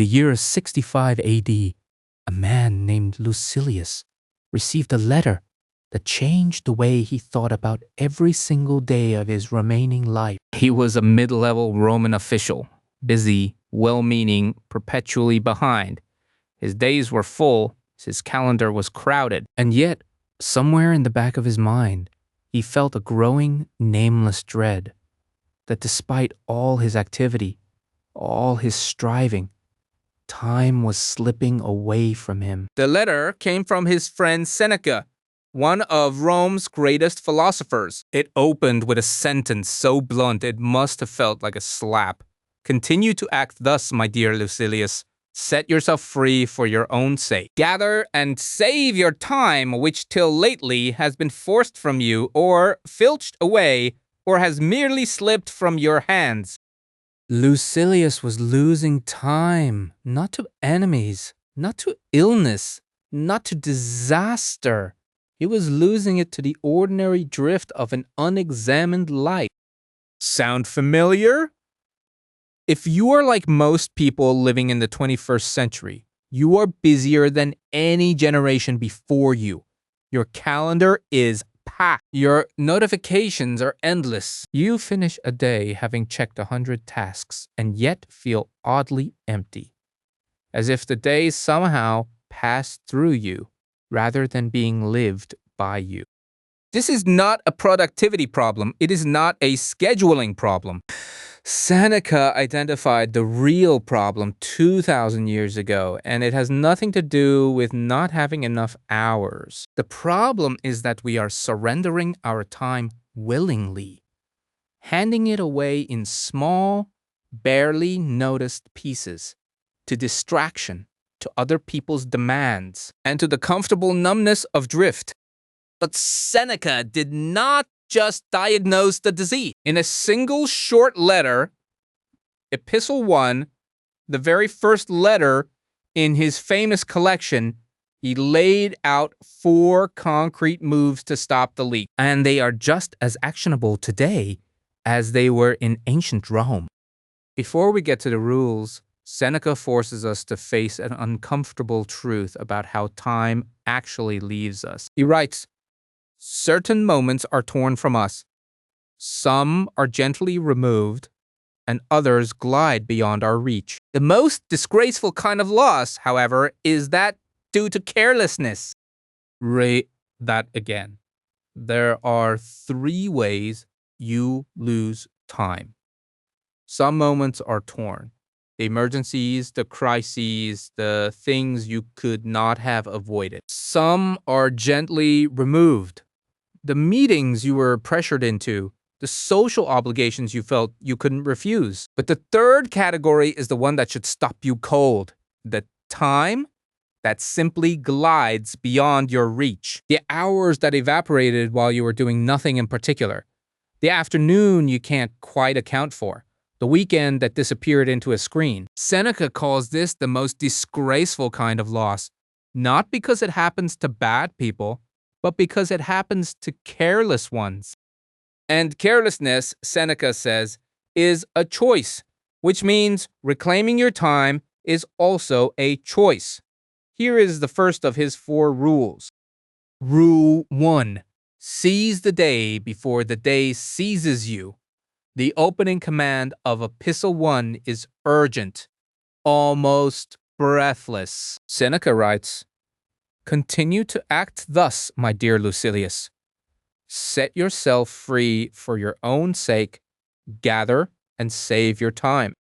the year 65 AD, a man named Lucilius received a letter that changed the way he thought about every single day of his remaining life. He was a mid-level Roman official, busy, well-meaning, perpetually behind. His days were full, his calendar was crowded, and yet, somewhere in the back of his mind, he felt a growing, nameless dread that despite all his activity, all his striving, time was slipping away from him. The letter came from his friend Seneca, one of Rome's greatest philosophers. It opened with a sentence so blunt it must have felt like a slap. Continue to act thus, my dear Lucilius. Set yourself free for your own sake. Gather and save your time, which till lately has been forced from you, or filched away, or has merely slipped from your hands. Lucilius was losing time, not to enemies, not to illness, not to disaster. He was losing it to the ordinary drift of an unexamined life. Sound familiar? If you are like most people living in the 21st century, you are busier than any generation before you. Your calendar is packed. Your notifications are endless. You finish a day having checked 100 tasks and yet feel oddly empty, as if the day somehow passed through you rather than being lived by you. This is not a productivity problem. It is not a scheduling problem. Seneca identified the real problem 2,000 years ago, and it has nothing to do with not having enough hours. The problem is that we are surrendering our time willingly, handing it away in small, barely noticed pieces, to distraction, to other people's demands, and to the comfortable numbness of drift. But Seneca did not just diagnose the disease. In a single short letter, Epistle 1, the very first letter in his famous collection, he laid out 4 concrete moves to stop the leak. And they are just as actionable today as they were in ancient Rome. Before we get to the rules, Seneca forces us to face an uncomfortable truth about how time actually leaves us. He writes, certain moments are torn from us. Some are gently removed, and others glide beyond our reach. The most disgraceful kind of loss, however, is that due to carelessness. Rate that again. There are 3 ways you lose time. Some moments are torn. The emergencies, the crises, the things you could not have avoided. Some are gently removed. The meetings you were pressured into, the social obligations you felt you couldn't refuse. But the third category is the one that should stop you cold. The time that simply glides beyond your reach. The hours that evaporated while you were doing nothing in particular. The afternoon you can't quite account for. The weekend that disappeared into a screen. Seneca calls this the most disgraceful kind of loss, not because it happens to bad people, but because it happens to careless ones. And carelessness, Seneca says, is a choice, which means reclaiming your time is also a choice. Here is the first of his 4 rules. Rule 1. Seize the day before the day seizes you. The opening command of Epistle 1 is urgent, almost breathless. Seneca writes, continue to act thus, my dear Lucilius. Set yourself free for your own sake, gather and save your time.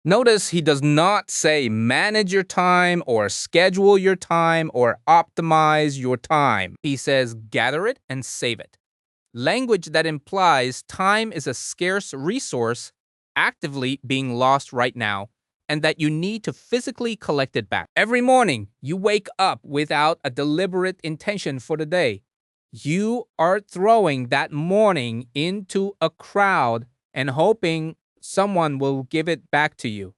Notice he does not say manage your time or schedule your time or optimize your time. He says gather it and save it. Language that implies time is a scarce resource actively being lost right now, and that you need to physically collect it back. Every morning, you wake up without a deliberate intention for the day. You are throwing that morning into a crowd and hoping someone will give it back to you.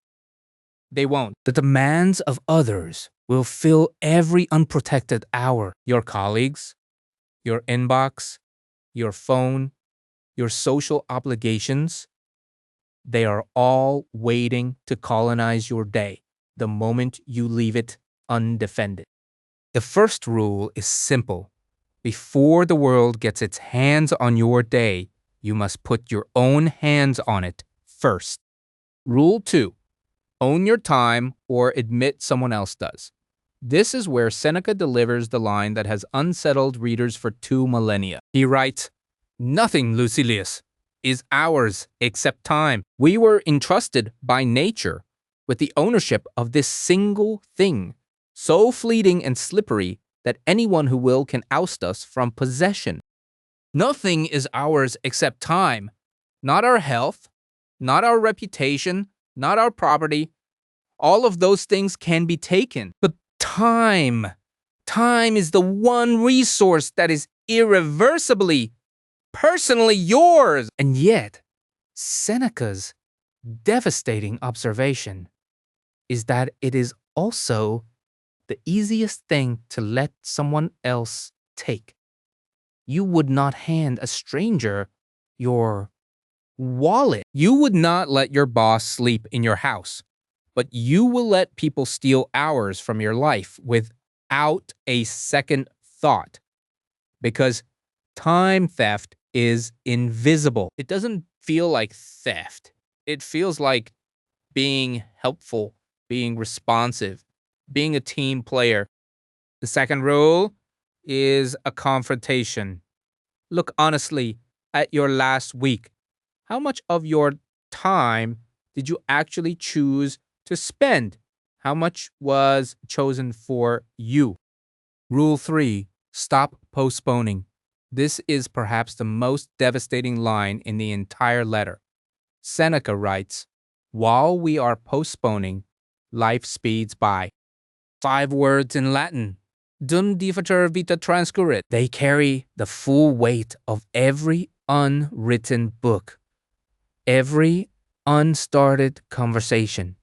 They won't. The demands of others will fill every unprotected hour. Your colleagues, your inbox, your phone, your social obligations, they are all waiting to colonize your day. the moment you leave it undefended. The first rule is simple. Before the world gets its hands on your day, you must put your own hands on it first. Rule 2. Own your time or admit someone else does. This is where Seneca delivers the line that has unsettled readers for 2 millennia. He writes, "Nothing, Lucilius, is ours except time. We were entrusted by nature with the ownership of this single thing, so fleeting and slippery that anyone who will can oust us from possession. Nothing is ours except time, not our health, not our reputation, not our property. All of those things can be taken, but time is the one resource that is irreversibly, personally yours." And yet, Seneca's devastating observation is that it is also the easiest thing to let someone else take. You would not hand a stranger your wallet. You would not let your boss sleep in your house, but you will let people steal hours from your life without a second thought, because time theft is invisible. It doesn't feel like theft. It feels like being helpful, being responsive, being a team player. The second rule is a confrontation. Look honestly at your last week. How much of your time did you actually choose to spend? How much was chosen for you? Rule 3. Stop postponing. This is perhaps the most devastating line in the entire letter. Seneca writes, "While we are postponing, life speeds by." 5 words in Latin. Dum divatur vita transcurrit. They carry the full weight of every unwritten book, every unstarted conversation,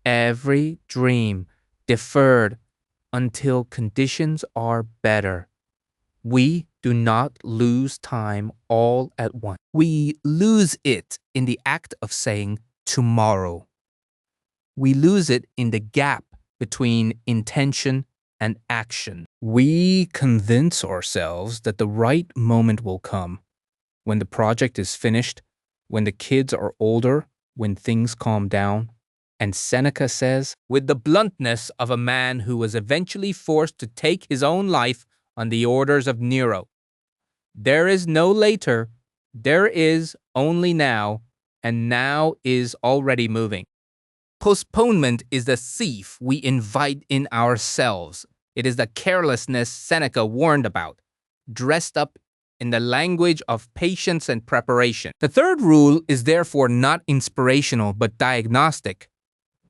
every dream deferred until conditions are better. We do not lose time all at once. We lose it in the act of saying tomorrow. We lose it in the gap between intention and action. We convince ourselves that the right moment will come, when the project is finished, when the kids are older, when things calm down. And Seneca says, with the bluntness of a man who was eventually forced to take his own life on the orders of Nero, "There is no later, there is only now, and now is already moving." Postponement is the thief we invite in ourselves. It is the carelessness Seneca warned about, dressed up in the language of patience and preparation. The third rule is therefore not inspirational but diagnostic.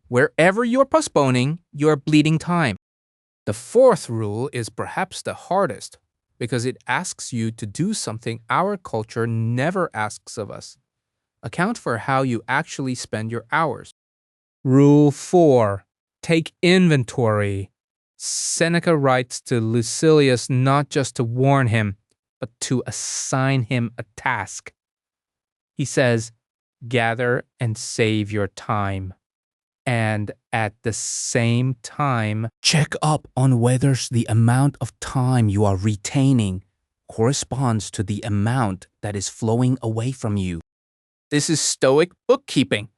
Wherever you're postponing, you're bleeding time. The fourth rule is perhaps the hardest, because it asks you to do something our culture never asks of us. Account for how you actually spend your hours. Rule 4. Take inventory. Seneca writes to Lucilius not just to warn him, but to assign him a task. He says, "Gather and save your time. And at the same time, check up on whether the amount of time you are retaining corresponds to the amount that is flowing away from you." This is Stoic bookkeeping.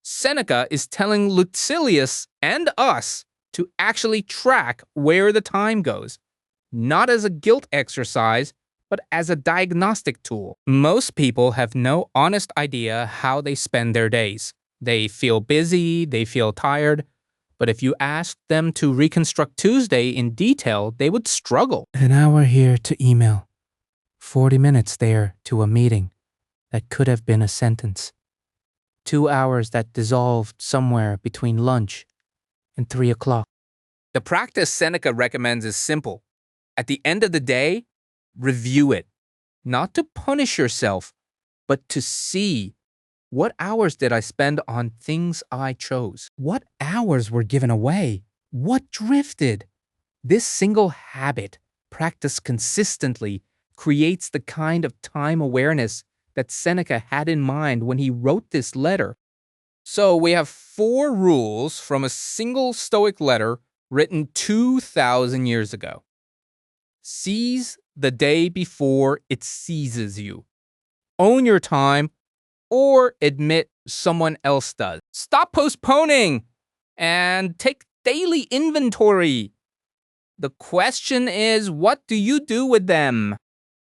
Seneca is telling Lucilius and us to actually track where the time goes, not as a guilt exercise, but as a diagnostic tool. Most people have no honest idea how they spend their days. They feel busy, they feel tired, but if you asked them to reconstruct Tuesday in detail, they would struggle. An hour here to email, 40 minutes there to a meeting that could have been a sentence, 2 hours that dissolved somewhere between lunch and 3 o'clock. The practice Seneca recommends is simple. At the end of the day, review it. Not to punish yourself, but to see, what hours did I spend on things I chose? What hours were given away? What drifted? This single habit, practiced consistently, creates the kind of time awareness that Seneca had in mind when he wrote this letter. So we have 4 rules from a single Stoic letter written 2,000 years ago. Seize the day before it seizes you. Own your time or admit someone else does. Stop postponing and take daily inventory. The question is, what do you do with them?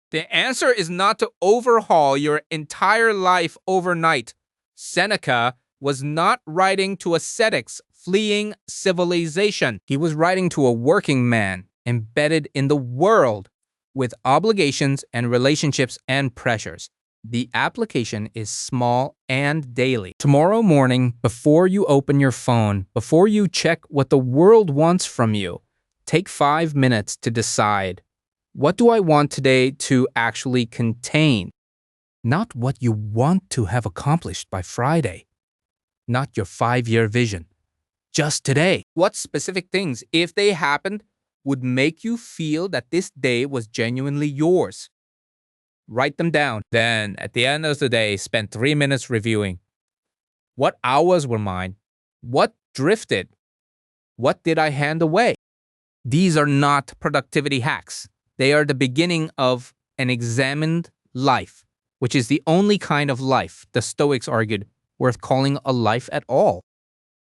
The answer is not to overhaul your entire life overnight. Seneca was not writing to ascetics fleeing civilization. He was writing to a working man embedded in the world with obligations and relationships and pressures. The application is small and daily. Tomorrow morning, before you open your phone, before you check what the world wants from you, take 5 minutes to decide, what do I want today to actually contain? Not what you want to have accomplished by Friday. Not your 5-year vision. Just today. What specific things, if they happened, would make you feel that this day was genuinely yours? Write them down. Then, at the end of the day, spend 3 minutes reviewing. What hours were mine? What drifted? What did I hand away? These are not productivity hacks. They are the beginning of an examined life, which is the only kind of life, the Stoics argued, worth calling a life at all.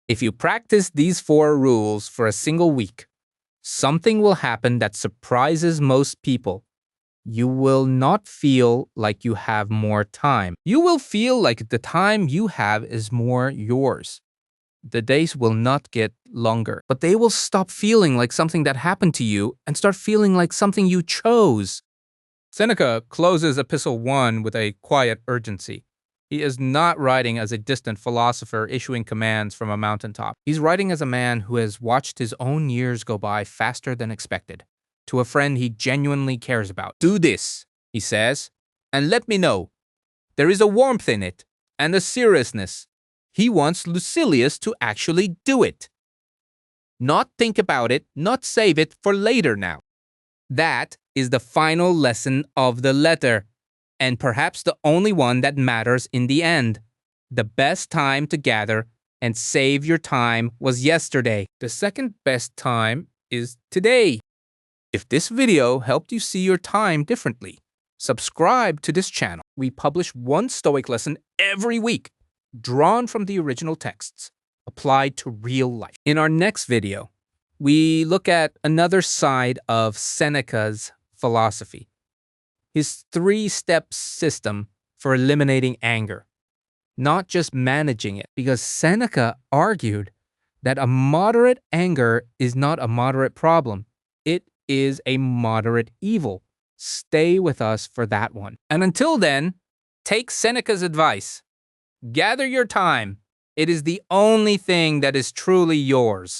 If you practice these 4 rules for a single week, something will happen that surprises most people. You will not feel like you have more time. You will feel like the time you have is more yours. The days will not get longer, but they will stop feeling like something that happened to you and start feeling like something you chose. Seneca closes Epistle 1 with a quiet urgency. He is not writing as a distant philosopher issuing commands from a mountaintop. He's writing as a man who has watched his own years go by faster than expected. To a friend he genuinely cares about. Do this, he says, and let me know. There is a warmth in it and a seriousness. He wants Lucilius to actually do it. Not think about it, not save it for later now. That is the final lesson of the letter, and perhaps the only one that matters in the end. The best time to gather and save your time was yesterday. The second best time is today. If this video helped you see your time differently, subscribe to this channel. We publish one Stoic lesson every week, drawn from the original texts, applied to real life. In our next video, we look at another side of Seneca's philosophy, his 3-step system for eliminating anger, not just managing it, because Seneca argued that a moderate anger is not a moderate problem. It is a moderate evil. Stay with us for that one. And until then, take Seneca's advice. Gather your time. It is the only thing that is truly yours.